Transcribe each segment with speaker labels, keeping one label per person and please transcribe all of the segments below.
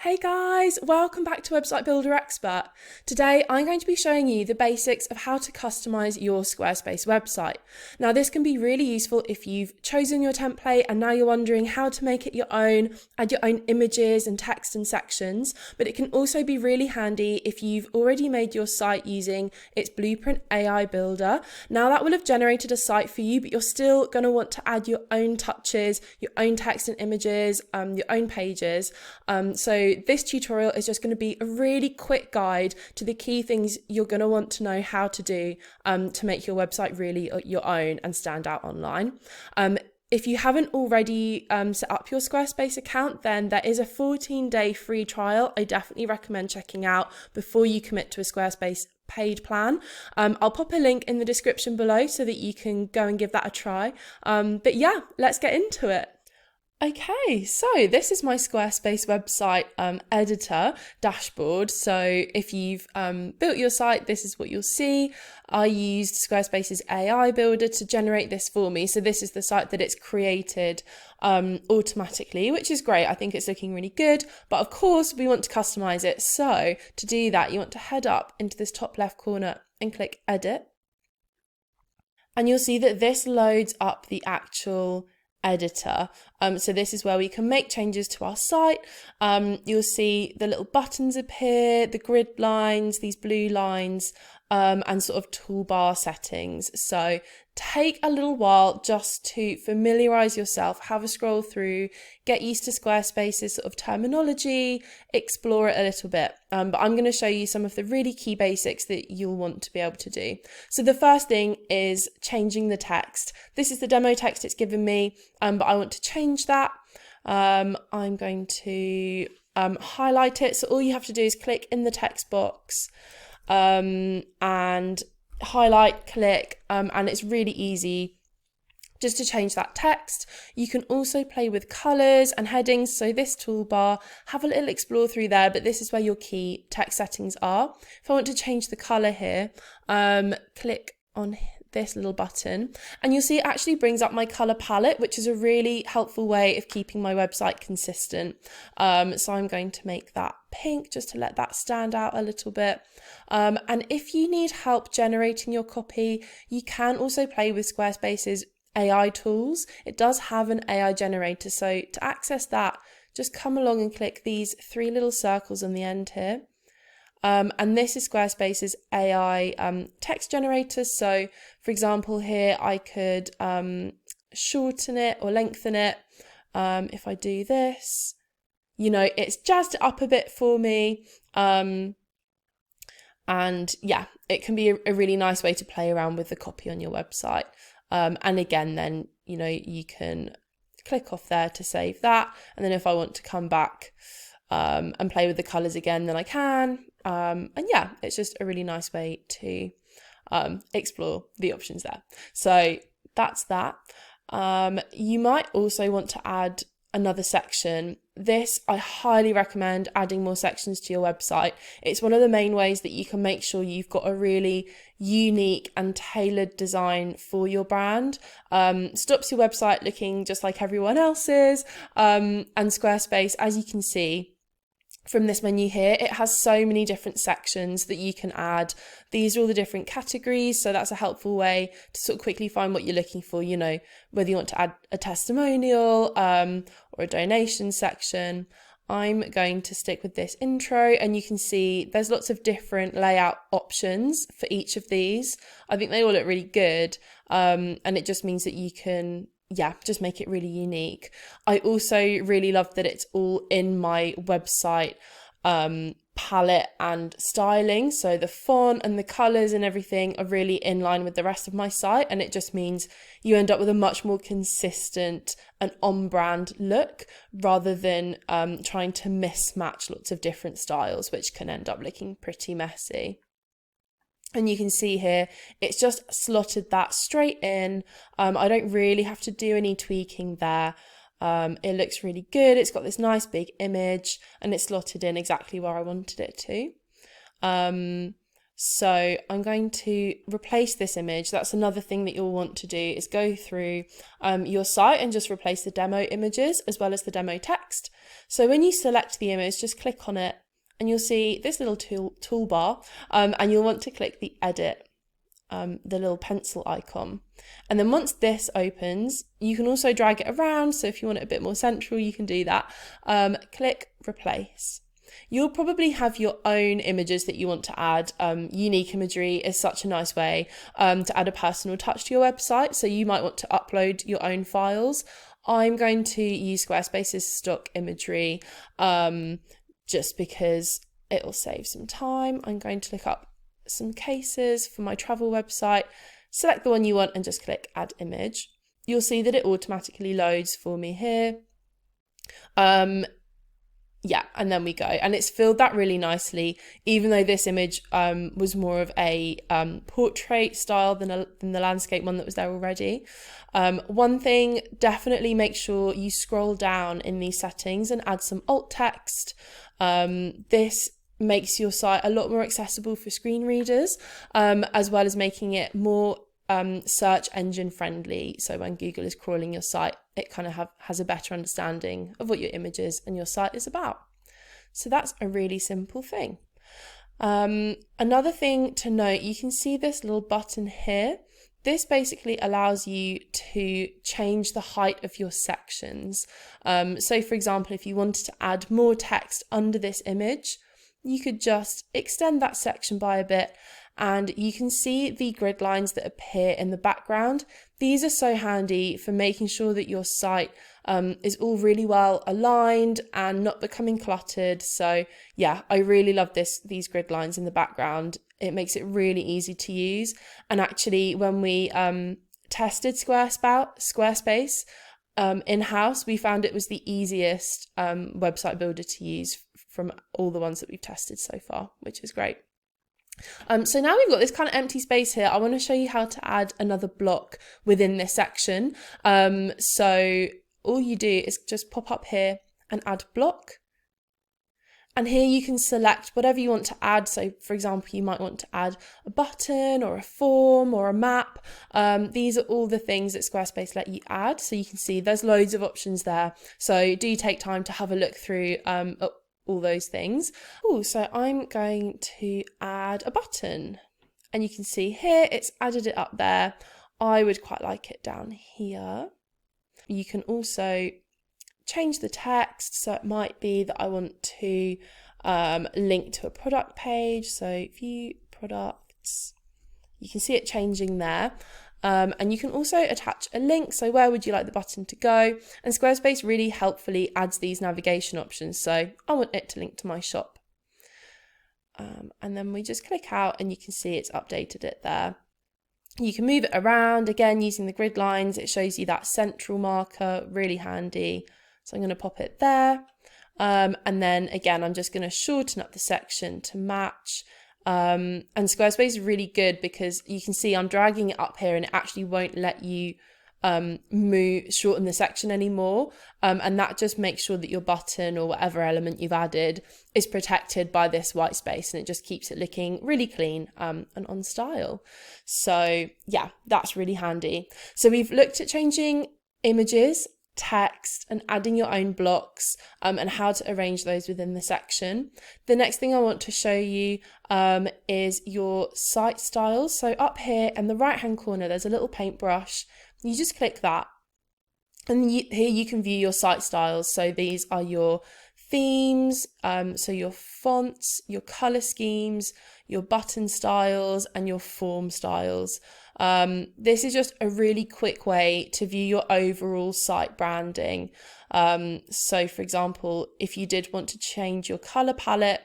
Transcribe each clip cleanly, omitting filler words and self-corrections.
Speaker 1: Hey guys, welcome back to Website Builder Expert. Today I'm going to be showing you the basics of how to customize your Squarespace website. Now this can be really useful if you've chosen your template and now you're wondering how to make it your own, add your own images and text and sections, but it can also be really handy if you've already made your site using its Blueprint AI builder. Now that will have generated a site for you, but you're still going to want to add your own touches, your own text and images, your own pages. So this tutorial is just going to be a really quick guide to the key things you're going to want to know how to do to make your website really your own and stand out online. If you haven't already set up your Squarespace account, then there is a 14-day free trial I definitely recommend checking out before you commit to a Squarespace paid plan. I'll pop a link in the description below so that you can go and give that a try. But yeah, let's get into it. Okay, so this is my Squarespace website editor dashboard. So if you've built your site, this is what you'll see. I used Squarespace's AI builder to generate this for me. So this is the site that it's created automatically, which is great. I think it's looking really good, but of course we want to customize it. So to do that, you want to head up into this top left corner and click edit. And you'll see that this loads up the actual editor. So this is where we can make changes to our site. You'll see the little buttons appear, the grid lines, these blue lines, and sort of toolbar settings. So take a little while just to familiarize yourself, have a scroll through, get used to Squarespace's sort of terminology, explore it a little bit. But I'm going to show you some of the really key basics that you'll want to be able to do. So the first thing is changing the text. This is the demo text it's given me, but I want to change that. I'm going to highlight it. So all you have to do is click in the text box and highlight, click, and it's really easy just to change that text. You can also play with colors and headings. So this toolbar, have a little explore through there, but this is where your key text settings are. If I want to change the color here, click on this little button and you'll see it actually brings up my color palette, which is a really helpful way of keeping my website consistent. So I'm going to make that pink just to let that stand out a little bit. And if you need help generating your copy, you can also play with Squarespace's AI tools. It does have an AI generator. So to access that, just come along and click these three little circles on the end here. And this is Squarespace's AI text generator. So for example, here I could shorten it or lengthen it. If I do this, it's jazzed it up a bit for me. And yeah, it can be a really nice way to play around with the copy on your website. And again, then, you can click off there to save that. And then if I want to come back and play with the colors again, then I can. And yeah, it's just a really nice way to explore the options there. So that's that. You might also want to add another section. This, I highly recommend adding more sections to your website. It's one of the main ways that you can make sure you've got a really unique and tailored design for your brand. Stops your website looking just like everyone else's. And Squarespace, as you can see from this menu here, it has so many different sections that you can add. These are all the different categories, so that's a helpful way to sort of quickly find what you're looking for, whether you want to add a testimonial or a donation section. I'm going to stick with this intro, and you can see there's lots of different layout options for each of these. I think they all look really good, and it just means that you can just make it really unique. I also really love that it's all in my website palette and styling. So the font and the colors and everything are really in line with the rest of my site. And it just means you end up with a much more consistent and on-brand look rather than trying to mismatch lots of different styles, which can end up looking pretty messy. And you can see here, it's just slotted that straight in. I don't really have to do any tweaking there. It looks really good. It's got this nice big image and it's slotted in exactly where I wanted it to. So I'm going to replace this image. That's another thing that you'll want to do, is go through your site and just replace the demo images as well as the demo text. So when you select the image, just click on it and you'll see this little toolbar, and you'll want to click the edit, the little pencil icon. And then once this opens, you can also drag it around. So if you want it a bit more central, you can do that. Click replace. You'll probably have your own images that you want to add. Unique imagery is such a nice way to add a personal touch to your website. So you might want to upload your own files. I'm going to use Squarespace's stock imagery just because it will save some time. I'm going to look up some cases for my travel website, select the one you want and just click add image. You'll see that it automatically loads for me here. Yeah, and then we go, and it's filled that really nicely, even though this image was more of a portrait style than the landscape one that was there already. One thing, definitely make sure you scroll down in these settings and add some alt text. This makes your site a lot more accessible for screen readers, as well as making it more search engine friendly. So when Google is crawling your site, it kind of has a better understanding of what your images and your site is about. So that's a really simple thing. Another thing to note, you can see this little button here. This basically allows you to change the height of your sections. So for example, if you wanted to add more text under this image, you could just extend that section by a bit, and you can see the grid lines that appear in the background. These are so handy for making sure that your site is all really well aligned and not becoming cluttered. So yeah, I really love these grid lines in the background. It makes it really easy to use. And actually, when we tested Squarespace in-house, we found it was the easiest website builder to use from all the ones that we've tested so far, which is great. So now we've got this kind of empty space here. I want to show you how to add another block within this section. So all you do is just pop up here and add block. And here you can select whatever you want to add. So for example, you might want to add a button or a form or a map. These are all the things that Squarespace let you add. So you can see there's loads of options there. So do take time to have a look through all those things. Oh, so I'm going to add a button, and you can see here it's added it up there. I would quite like it down here. You can also change the text, so it might be that I want to link to a product page. So view products, you can see it changing there. And you can also attach a link. So where would you like the button to go? And Squarespace really helpfully adds these navigation options. So I want it to link to my shop. And then we just click out and you can see it's updated it there. You can move it around, again, using the grid lines. It shows you that central marker, really handy. So I'm going to pop it there. And then again, I'm just going to shorten up the section to match. And Squarespace is really good because you can see I'm dragging it up here and it actually won't let you shorten the section anymore. And that just makes sure that your button or whatever element you've added is protected by this white space, and it just keeps it looking really clean and on style. So yeah, that's really handy. So we've looked at changing images, text, and adding your own blocks and how to arrange those within the section. The next thing I want to show you is your site styles. So up here in the right hand corner there's a little paintbrush. You just click that, and here you can view your site styles. So these are your themes, so your fonts, your color schemes, your button styles, and your form styles. This is just a really quick way to view your overall site branding. So for example, if you did want to change your color palette,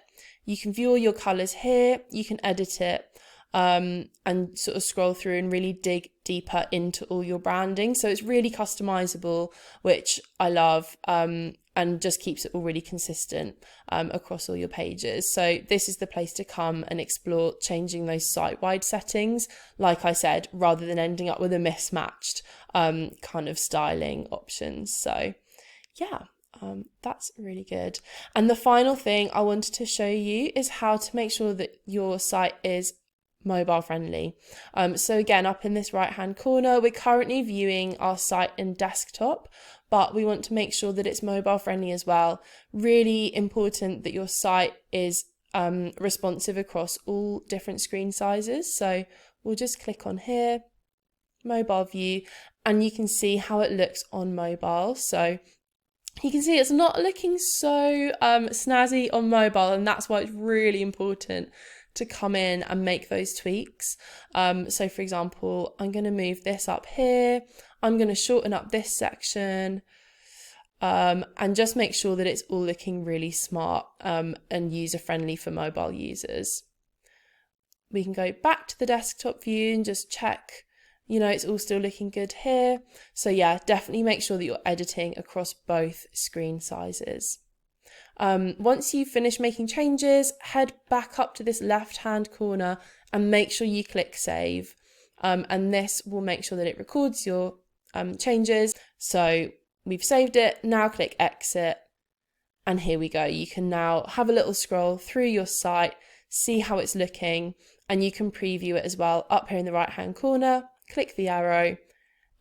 Speaker 1: you can view all your colors here, you can edit it, and sort of scroll through and really dig deeper into all your branding. So it's really customizable, which I love, and just keeps it all really consistent across all your pages. So this is the place to come and explore changing those site-wide settings, like I said, rather than ending up with a mismatched kind of styling options. So yeah, that's really good. And the final thing I wanted to show you is how to make sure that your site is mobile friendly. So again, up in this right hand corner, we're currently viewing our site in desktop, but we want to make sure that it's mobile friendly as well. Really important that your site is responsive across all different screen sizes. So we'll just click on here, mobile view, and you can see how it looks on mobile. So you can see it's not looking so snazzy on mobile, and that's why it's really important to come in and make those tweaks. So for example, I'm going to move this up here. I'm going to shorten up this section and just make sure that it's all looking really smart and user friendly for mobile users. We can go back to the desktop view and just check, it's all still looking good here. So yeah, definitely make sure that you're editing across both screen sizes. Once you've finished making changes, head back up to this left-hand corner and make sure you click save. And this will make sure that it records your changes. So we've saved it, now click exit. And here we go. You can now have a little scroll through your site, see how it's looking, and you can preview it as well up here in the right-hand corner. Click the arrow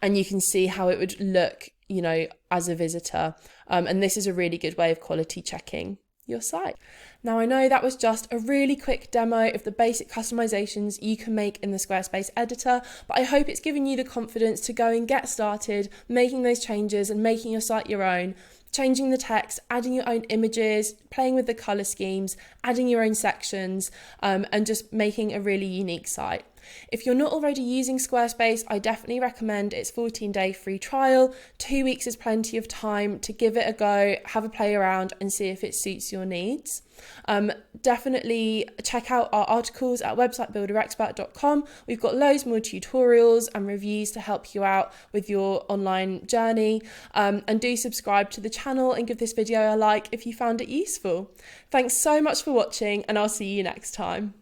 Speaker 1: and you can see how it would look, as a visitor. And this is a really good way of quality checking your site. Now, I know that was just a really quick demo of the basic customizations you can make in the Squarespace editor, but I hope it's given you the confidence to go and get started making those changes and making your site your own, changing the text, adding your own images, playing with the color schemes, adding your own sections, and just making a really unique site. If you're not already using Squarespace, I definitely recommend its 14-day free trial. 2 weeks is plenty of time to give it a go, have a play around and see if it suits your needs. Definitely check out our articles at websitebuilderexpert.com. We've got loads more tutorials and reviews to help you out with your online journey. And do subscribe to the channel and give this video a like if you found it useful. Thanks so much for watching, and I'll see you next time.